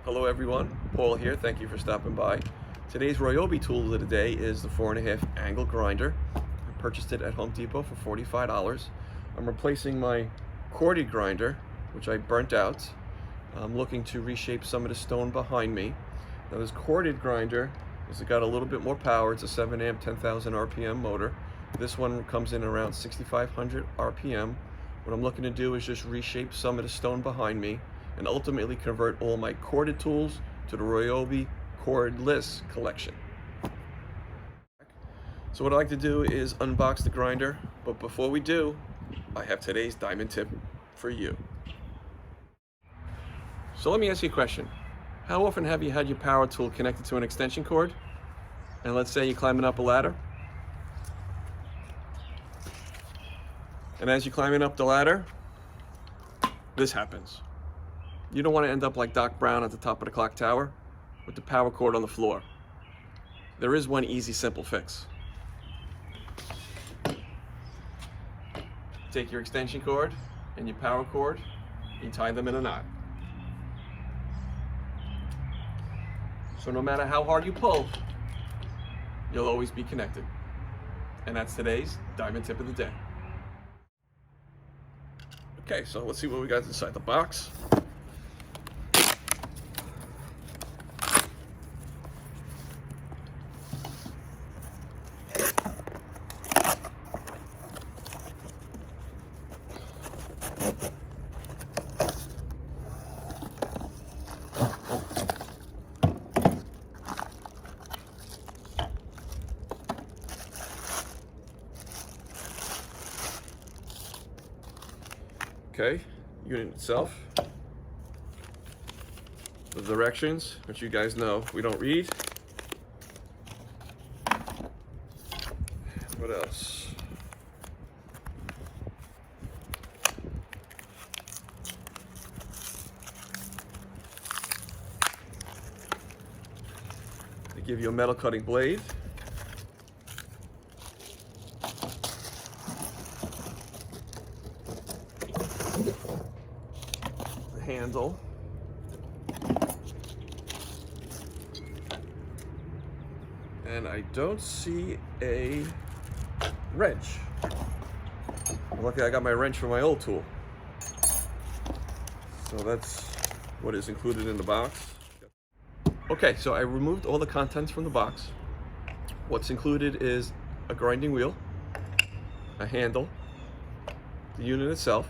Hello everyone, Paul here. Thank you for stopping by. Today's Ryobi tool of the day is the 4.5 angle grinder. I purchased it at Home Depot for $45. I'm replacing my corded grinder, which I burnt out. I'm looking to reshape some of the stone behind me. Now this corded grinder has got a little bit more power. It's a 7 amp, 10,000 RPM motor. This one comes in around 6,500 RPM. What I'm looking to do is just reshape some of the stone behind me and ultimately convert all my corded tools to the Ryobi Cordless collection. So what I like to do is unbox the grinder, but before we do, I have today's diamond tip for you. So let me ask you a question. How often have you had your power tool connected to an extension cord? And let's say you're climbing up a ladder. And as you're climbing up the ladder, this happens. You don't want to end up like Doc Brown at the top of the clock tower with the power cord on the floor. There is one easy, simple fix. Take your extension cord and your power cord, you tie them in a knot. So no matter how hard you pull, you'll always be connected. And that's today's diamond tip of the day. Okay, so let's see what we got inside the box. Okay, unit itself, the directions, which you guys know we don't read. What else? They give you a metal cutting blade. The handle. And I don't see a wrench. Luckily I got my wrench from my old tool. So that's what is included in the box. Okay, so I removed all the contents from the box. What's included is a grinding wheel, a handle, the unit itself,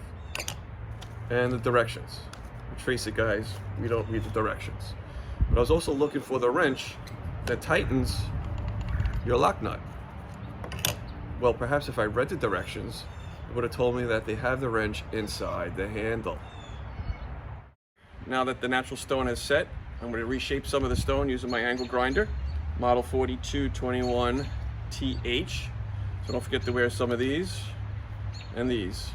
and the directions. Let's face it guys, we don't read the directions. But I was also looking for the wrench that tightens your lock nut. Well, perhaps if I read the directions, it would have told me that they have the wrench inside the handle. Now that the natural stone is set, I'm going to reshape some of the stone using my angle grinder, model 4221TH. So don't forget to wear some of these and these.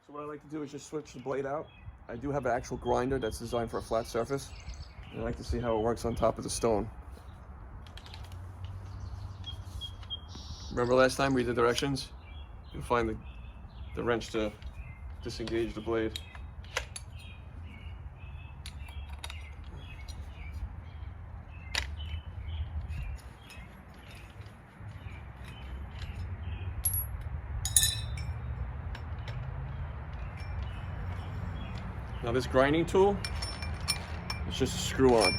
So what I like to do is just switch the blade out. I do have an actual grinder that's designed for a flat surface. And I like to see how it works on top of the stone. Remember last time we did directions? You'll find the wrench to disengage the blade. Now this grinding tool, it's just a screw on.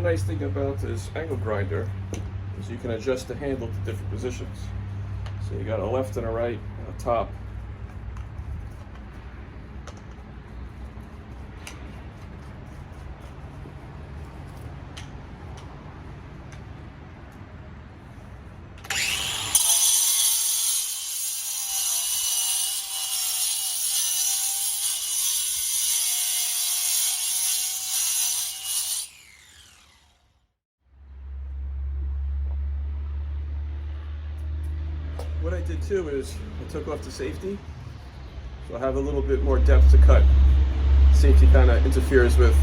nice thing about this angle grinder is you can adjust the handle to different positions. So you got a left and a right and a top. What I did too is I took off the safety, so I have a little bit more depth to cut. Safety kind of interferes with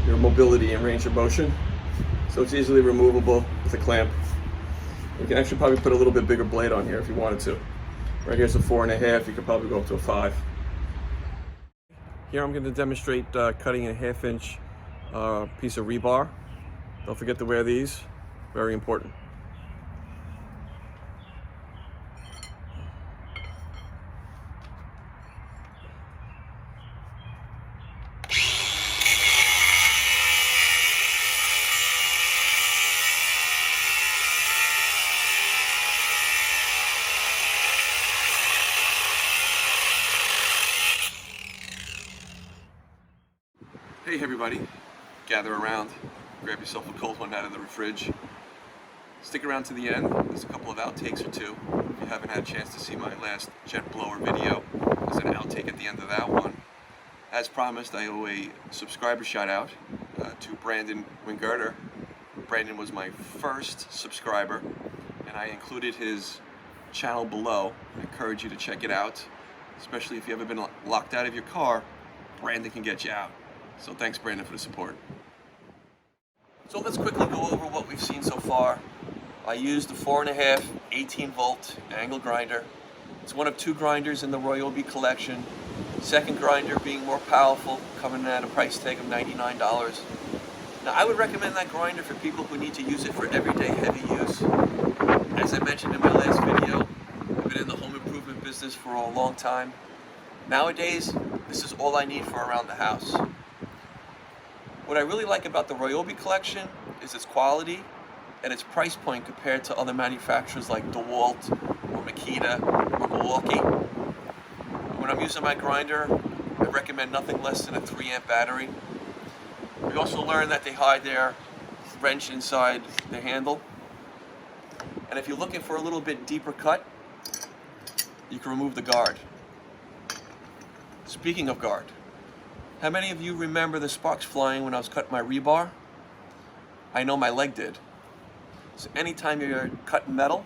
your mobility and range of motion, so it's easily removable with a clamp. You can actually probably put a little bit bigger blade on here if you wanted to. Right here's a 4.5, you could probably go up to a 5. Here I'm going to demonstrate cutting a 1/2 inch piece of rebar. Don't forget to wear these, very important. Hey everybody, gather around, grab yourself a cold one out of the fridge. Stick around to the end, there's a couple of outtakes or two. If you haven't had a chance to see my last jet blower video, there's an outtake at the end of that one. As promised, I owe a subscriber shout out to Brandon Wingerter. Brandon was my first subscriber, and I included his channel below. I encourage you to check it out, especially if you've ever been locked out of your car. Brandon can get you out. So thanks, Brandon, for the support. So let's quickly go over what we've seen so far. I used the 4.5 18-volt angle grinder. It's one of 2 grinders in the Ryobi collection. Second grinder being more powerful, coming at a price tag of $99. Now I would recommend that grinder for people who need to use it for everyday heavy use. As I mentioned in my last video, I've been in the home improvement business for a long time. Nowadays, this is all I need for around the house. What I really like about the Ryobi collection is its quality and its price point compared to other manufacturers like DeWalt or Makita or Milwaukee. When I'm using my grinder, I recommend nothing less than a 3-amp battery. We also learned that they hide their wrench inside the handle. And if you're looking for a little bit deeper cut, you can remove the guard. Speaking of guard, how many of you remember the sparks flying when I was cutting my rebar? I know my leg did. So anytime you're cutting metal,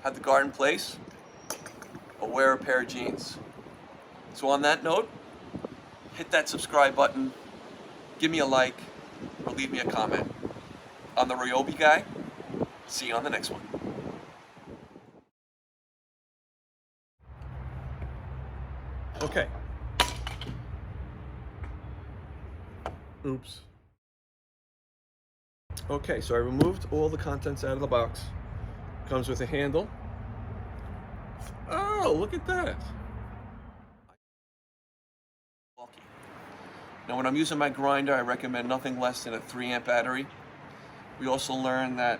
have the guard in place, or wear a pair of jeans. So on that note, hit that subscribe button, give me a like, or leave me a comment. I'm the Ryobi guy. See you on the next one. Okay. Oops. Okay, so I removed all the contents out of the box. Comes with a handle. Oh, look at that. Now when I'm using my grinder, I recommend nothing less than a 3-amp battery. We also learned that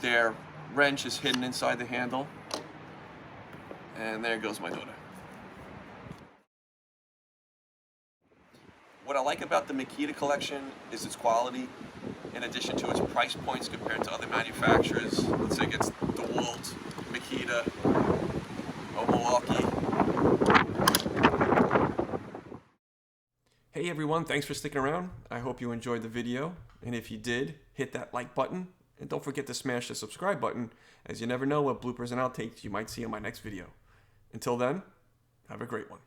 their wrench is hidden inside the handle. And there goes my daughter. What I like about the Makita collection is its quality, in addition to its price points compared to other manufacturers. Let's say it's DeWalt, Makita, or Milwaukee. Hey everyone, thanks for sticking around. I hope you enjoyed the video, and if you did, hit that like button, and don't forget to smash the subscribe button, as you never know what bloopers and outtakes you might see in my next video. Until then, have a great one.